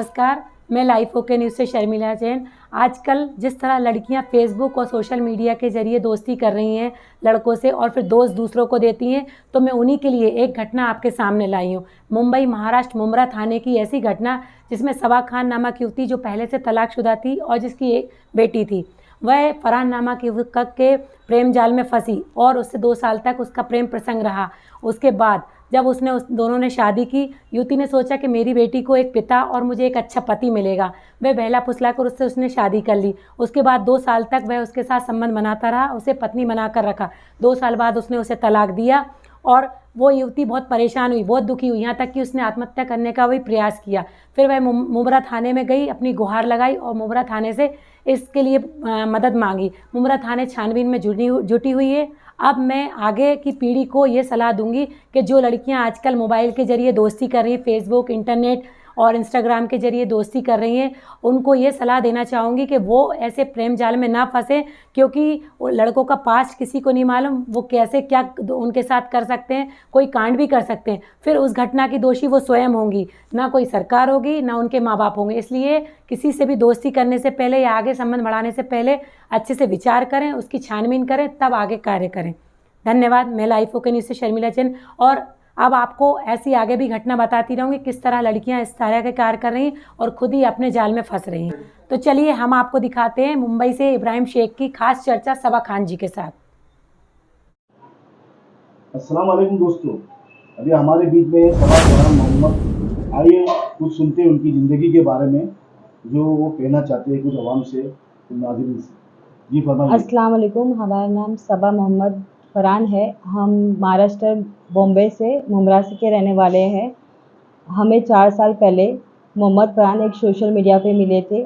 नमस्कार, मैं life okay news से शर्मिला जैन। आजकल जिस तरह लड़कियां फेसबुक और सोशल मीडिया के ज़रिए दोस्ती कर रही हैं लड़कों से और फिर दोस्त दूसरों को देती हैं, तो मैं उन्हीं के लिए एक घटना आपके सामने लाई हूँ। मुंबई महाराष्ट्र मुंब्रा थाने की ऐसी घटना जिसमें सबा खान नामक युवती जो पहले से तलाकशुदा थी और जिसकी एक बेटी थी, वह फरहान नामक युवक के प्रेम जाल में फंसी और उससे 2 साल तक उसका प्रेम प्रसंग रहा। उसके बाद जब उस दोनों ने शादी की, युवती ने सोचा कि मेरी बेटी को एक पिता और मुझे एक अच्छा पति मिलेगा। वह बहला फुसलाकर उसने शादी कर ली। उसके बाद 2 साल तक वह उसके साथ संबंध बनाता रहा, उसे पत्नी बनाकर रखा। 2 साल बाद उसने उसे तलाक दिया और वो युवती बहुत परेशान हुई, बहुत दुखी हुई, यहाँ तक कि उसने आत्महत्या करने का भी प्रयास किया। फिर वह मुंब्रा थाने में गई, अपनी गुहार लगाई और मुंब्रा थाने से इसके लिए मदद मांगी। मुंब्रा थाने छानबीन में जुटी हुई है। अब मैं आगे की पीढ़ी को ये सलाह दूंगी कि जो लड़कियां आजकल मोबाइल के ज़रिए दोस्ती कर रही हैं, फेसबुक, इंटरनेट और इंस्टाग्राम के ज़रिए दोस्ती कर रही हैं, उनको ये सलाह देना चाहूँगी कि वो ऐसे प्रेम जाल में ना फंसें, क्योंकि लड़कों का पास्ट किसी को नहीं मालूम, वो कैसे क्या उनके साथ कर सकते हैं, कोई कांड भी कर सकते हैं। फिर उस घटना की दोषी वो स्वयं होंगी, ना कोई सरकार होगी, ना उनके माँ बाप होंगे। इसलिए किसी से भी दोस्ती करने से पहले या आगे संबंध बढ़ाने से पहले अच्छे से विचार करें, उसकी छानबीन करें, तब आगे कार्य करें। धन्यवाद। मैं लाइफ ओके न्यूज़ से शर्मिला जैन, और अब आपको ऐसी आगे भी घटना बताती रहूँगी किस तरह लड़कियां इस तरह के कार्य कर रही हैं और खुद ही अपने जाल में फंस रही हैं। तो चलिए हम आपको दिखाते हैं मुंबई से इब्राहिम शेख की खास चर्चा सबा खान जी के साथ। अस्सलाम वालेकुम दोस्तों, अभी हमारे बीच में सबा खान मोहम्मद। आइए कुछ सुनते हैं उनकी ज़िंदगी के बारे में, जो वो कहना चाहते हैं कुछ अवाम से, नाज़रीन से। जी फरमाइए। अस्सलाम वालेकुम, हमारा नाम सबा मोहम्मद फरहान है। हम महाराष्ट्र बॉम्बे से मुंब्रा के रहने वाले हैं। हमें 4 साल पहले मोहम्मद फरहान एक सोशल मीडिया पे मिले थे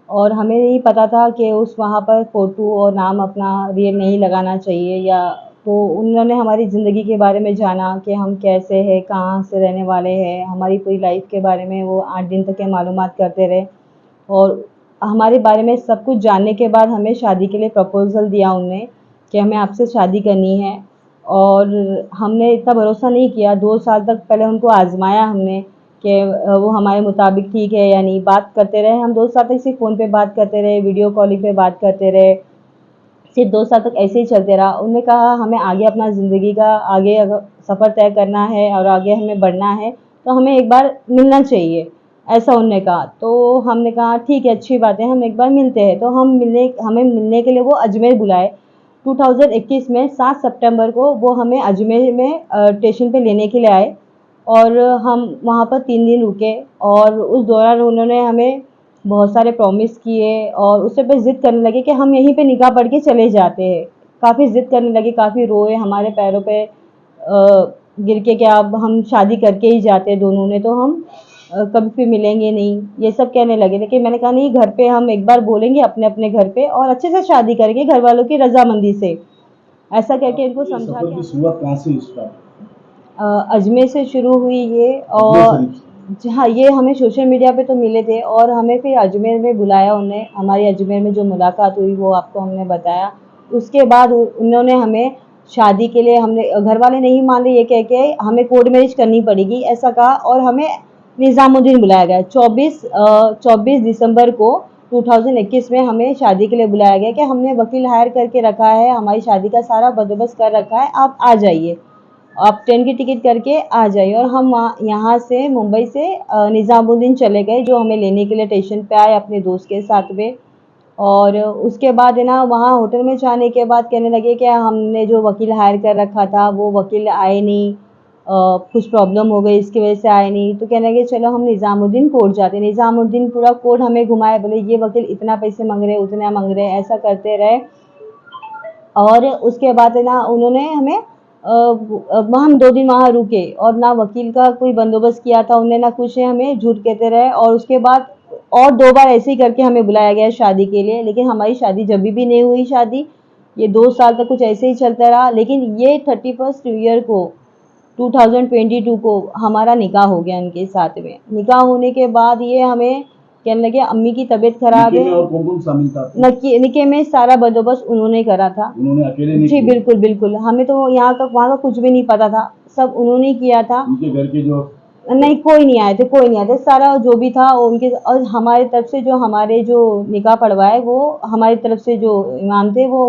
और हमें नहीं पता था कि उस वहाँ पर फ़ोटो और नाम अपना रियल नहीं लगाना चाहिए, या तो उन्होंने हमारी ज़िंदगी के बारे में जाना कि हम कैसे हैं, कहाँ से रहने वाले हैं, हमारी पूरी लाइफ के बारे में वो 8 दिन तक के मालूमात करते रहे और हमारे बारे में सब कुछ जानने के बाद हमें शादी के लिए प्रपोज़ल दिया उन्होंने कि हमें आपसे शादी करनी है। और हमने इतना भरोसा नहीं किया, 2 साल तक पहले उनको आज़माया हमने कि वो हमारे मुताबिक ठीक है या नहीं। बात करते रहे हम 2 साल तक, सिर्फ फ़ोन पे बात करते रहे, वीडियो कॉलिंग पे बात करते रहे, सिर्फ 2 साल तक ऐसे ही चलते रहा। उन्होंने कहा हमें आगे अपना ज़िंदगी का आगे अगर सफ़र तय करना है और आगे हमें बढ़ना है तो हमें एक बार मिलना चाहिए, ऐसा उन्होंने कहा। तो हमने कहा ठीक है, अच्छी बात है, हम एक बार मिलते हैं। तो हमें मिलने के लिए वो अजमेर बुलाए। 2021 में 7 सितंबर को वो हमें अजमेर में स्टेशन पे लेने के लिए आए और हम वहाँ पर 3 दिन रुके और उस दौरान उन्होंने हमें बहुत सारे प्रॉमिस किए और उससे पे ज़िद करने लगे कि हम यहीं पे निकाह पढ़ के चले जाते हैं। काफ़ी ज़िद करने लगे, काफ़ी रोए, हमारे पैरों पे गिर के कि अब हम शादी करके ही जाते दोनों ने, तो हम कभी फिर मिलेंगे नहीं, ये सब कहने लगे। लेकिन मैंने कहा नहीं, घर पे हम एक बार बोलेंगे अपने अपने घर पे और अच्छे से शादी करेंगे घर वालों की रजामंदी से, ऐसा करके इनको समझा सफर की शुरुआत कहाँ से स्टार्ट? अजमेर से शुरू हुई ये। और हाँ, ये हमें सोशल मीडिया पे तो मिले थे और हमें फिर अजमेर में बुलाया उन्होंने। हमारी अजमेर में जो मुलाकात हुई वो आपको हमने बताया। उसके बाद उन्होंने हमें शादी के लिए, हमने घर वाले नहीं मान रहे, ये कह के हमें कोर्ट मैरिज करनी पड़ेगी ऐसा कहा और हमें निज़ामुद्दीन बुलाया गया। 24 दिसंबर को 2021 में हमें शादी के लिए बुलाया गया कि हमने वकील हायर करके रखा है, हमारी शादी का सारा बंदोबस्त कर रखा है, आप आ जाइए, आप ट्रेन की टिकट करके आ जाइए। और हम यहाँ से मुंबई से निज़ामुद्दीन चले गए, जो हमें लेने के लिए स्टेशन पे आए अपने दोस्त के साथ में। और उसके बाद है ना, वहाँ होटल में जाने के बाद कहने लगे कि हमने जो वकील हायर कर रखा था वो वकील आए नहीं, कुछ प्रॉब्लम हो गई इसकी वजह से आए नहीं। तो कहने लगे चलो हम निज़ामुद्दीन कोर्ट जाते। निज़ामुद्दीन पूरा कोर्ट हमें घुमाए, बोले ये वकील इतना पैसे मांग रहे, उतना मांग रहे, ऐसा करते रहे। और उसके बाद है ना, उन्होंने हमें हम 2 दिन वहाँ रुके और ना वकील का कोई बंदोबस्त किया था उन्होंने, ना कुछ है, हमें झूठ कहते रहे। और उसके बाद और 2 बार ऐसे ही करके हमें बुलाया गया शादी के लिए, लेकिन हमारी शादी जब भी नहीं हुई शादी। ये 2 साल तक कुछ ऐसे ही चलता रहा। लेकिन ये 31 ईयर को 2022 को हमारा निकाह हो गया इनके साथ में। निकाह होने के बाद ये हमें कहने लगे अम्मी की तबीयत खराब है। और कौन कौन शामिल था? निके में सारा बंदोबस्त उन्होंने करा था। उन्होंने अकेले नहीं जी बिल्कुल बिल्कुल, हमें तो यहाँ का वहाँ का कुछ भी नहीं पता था, सब उन्होंने किया था। उनके घर के जो नहीं, कोई नहीं आए थे, कोई नहीं आए थे। सारा जो भी था वो उनके, और हमारी तरफ से जो हमारे जो निकाह पढ़वाए वो हमारी तरफ से जो इमाम थे वो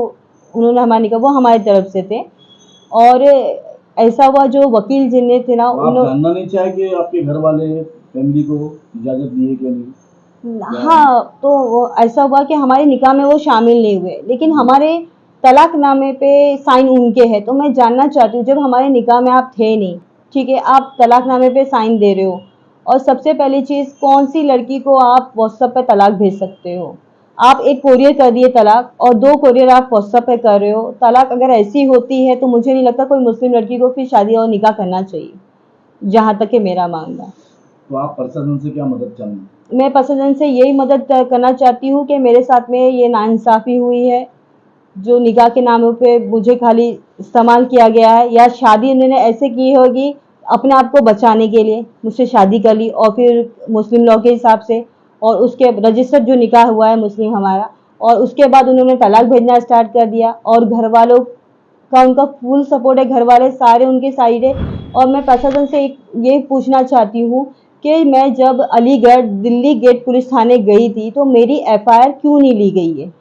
उन्होंने हमारा निकाह वो हमारी तरफ से थे। और ऐसा हुआ जो वकील जिनने थे ना तो आप उन्होंने, जानना नहीं चाहे कि आपके घर वाले फैमिली को इजाजत दिए कि नहीं? हाँ, तो वो ऐसा हुआ कि हमारे निकाह में वो शामिल नहीं हुए, लेकिन हमारे तलाकनामे पे साइन उनके हैं। तो मैं जानना चाहती हूँ, जब हमारे निकाह में आप थे नहीं, ठीक है, आप तलाकनामे पे साइन दे रहे हो, और सबसे पहली चीज़, कौन सी लड़की को आप व्हाट्सएप पे तलाक भेज सकते हो? आप एक कोरियर कर दिए तलाक, और 2 कोरियर आप व्हाट्सएप पे कर रहे हो तलाक। अगर ऐसी होती है तो मुझे नहीं लगता कोई मुस्लिम लड़की को फिर शादी और निकाह करना चाहिए, जहाँ तक है मेरा मानना। तो आप प्रशासन से क्या मदद चाहेंगे? मैं प्रशासन से यही मदद करना चाहती हूँ कि मेरे साथ में ये नाइंसाफ़ी हुई है, जो निकाह के नामों पे मुझे खाली इस्तेमाल किया गया है, या शादी उन्होंने ऐसे की होगी अपने आप को बचाने के लिए मुझसे शादी कर ली, और फिर मुस्लिम लॉ के हिसाब से, और उसके रजिस्टर्ड जो निकाह हुआ है मुस्लिम हमारा, और उसके बाद उन्होंने तलाक भेजना स्टार्ट कर दिया। और घर वालों का उनका फुल सपोर्ट है, घर वाले सारे उनके साइड है। और मैं प्रशासन से एक ये पूछना चाहती हूँ कि मैं जब अलीगढ़ दिल्ली गेट पुलिस थाने गई थी तो मेरी एफआईआर क्यों नहीं ली गई है?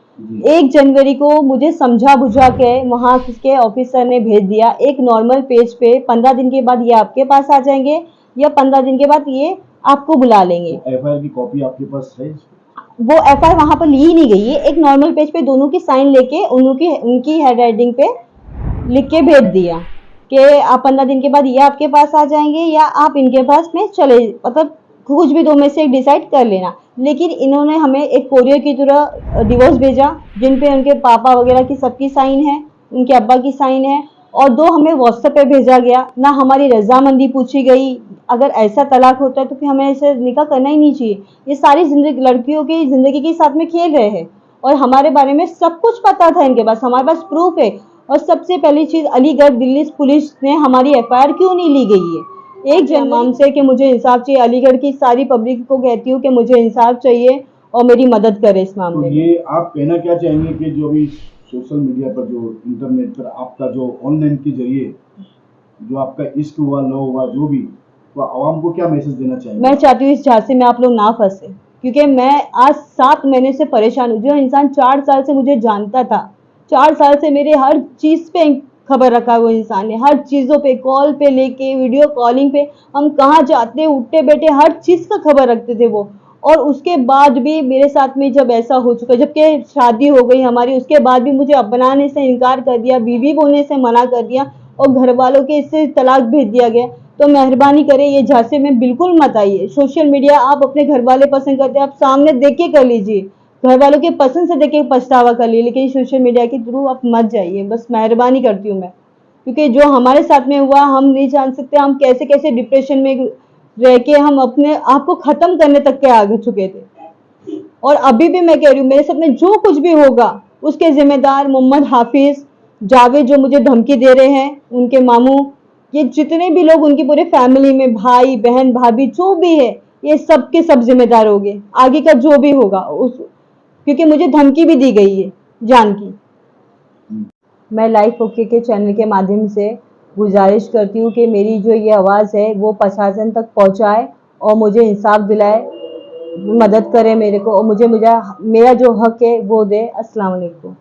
1 जनवरी को मुझे समझा बुझा के वहाँ के ऑफिसर ने भेज दिया एक नॉर्मल पेज पे, 15 दिन के बाद ये आपके पास आ जाएंगे, या 15 दिन के बाद ये आपको बुला लेंगे। एफआईआर की कॉपी आपके पास है? वो एफआईआर वहाँ पर ली ही नहीं गई है। एक नॉर्मल पेज पे दोनों की साइन लेके उनकी हैंड राइटिंग पे लिख के भेज दिया कि आप 15 दिन के बाद ये आपके पास आ जाएंगे, या आप इनके पास में चले, मतलब कुछ भी 2 में से एक डिसाइड कर लेना। लेकिन इन्होंने हमें एक कोरियर की तरह डिवोर्स भेजा, जिन पे उनके पापा वगैरह की सबकी साइन है, उनके अब्बा की साइन है, और 2 हमें व्हाट्सएप पे भेजा गया। ना हमारी रजामंदी पूछी गई। अगर ऐसा तलाक होता है तो फिर हमें ऐसे निकाह करना ही नहीं चाहिए। ये सारी जिंदगी लड़कियों की ज़िंदगी के साथ में खेल रहे हैं, और हमारे बारे में सब कुछ पता था इनके पास, हमारे पास प्रूफ है। और सबसे पहली चीज़, अलीगढ़ दिल्ली पुलिस ने हमारी एफआईआर क्यों नहीं ली गई है? एक जनवरी से कि मुझे इंसाफ चाहिए, अलीगढ़ की सारी पब्लिक को कहती हूँ कि मुझे इंसाफ चाहिए और मेरी मदद करे इस तो मामले में। ये आप कहना क्या चाहेंगे कि जो अभी सोशल मीडिया पर, जो इंटरनेट पर आपका जो ऑनलाइन के जरिए जो आपका इश्क हुआ, लव हुआ, जो भी, तो आवाम को क्या मैसेज देना चाहेंगे? मैं चाहती हूँ इस झांसे में आप लोग ना फंसे, क्योंकि मैं आज 7 महीने से परेशान हूँ। जो इंसान 4 साल से मुझे जानता था, 4 साल से मेरे हर चीज़ पे खबर रखा वो इंसान ने, हर चीज़ों पे, कॉल पे लेके वीडियो कॉलिंग पे, हम कहाँ जाते उठते बैठे हर चीज़ का खबर रखते थे वो। और उसके बाद भी मेरे साथ में जब ऐसा हो चुका, जबकि शादी हो गई हमारी, उसके बाद भी मुझे अपनाने से इनकार कर दिया, बीवी बोलने से मना कर दिया, और घर वालों के इससे तलाक भेज दिया गया। तो मेहरबानी करें ये झांसे में बिल्कुल मत आइए। सोशल मीडिया आप अपने घर वाले पसंद करते हैं, आप सामने देख के कर लीजिए, घर वालों के पसंद से देख के पछतावा कर लीजिए, लेकिन सोशल मीडिया के थ्रू आप मत जाइए, बस मेहरबानी करती हूँ मैं। क्योंकि जो हमारे साथ में हुआ हम नहीं जान सकते, हम कैसे कैसे डिप्रेशन में रह के हम अपने आप को ख़त्म करने तक के आगे चुके थे। और अभी भी मैं कह रही हूँ, मेरे साथ में जो कुछ भी होगा उसके जिम्मेदार मोहम्मद हाफिज, जावेद जो मुझे धमकी दे रहे हैं, उनके मामू, ये जितने भी लोग उनकी पूरे फैमिली में, भाई बहन भाभी जो भी है, ये सब के सब जिम्मेदार होंगे आगे का जो भी होगा उस, क्योंकि मुझे धमकी भी दी गई है जान की। मैं लाइफ ओके के चैनल के माध्यम से गुजारिश करती हूँ कि मेरी जो ये आवाज़ है वो प्रशासन तक पहुँचाए और मुझे इंसाफ दिलाए, मदद करे मेरे को, और मुझे मेरा जो हक है वो दे। अस्सलाम वालेकुम।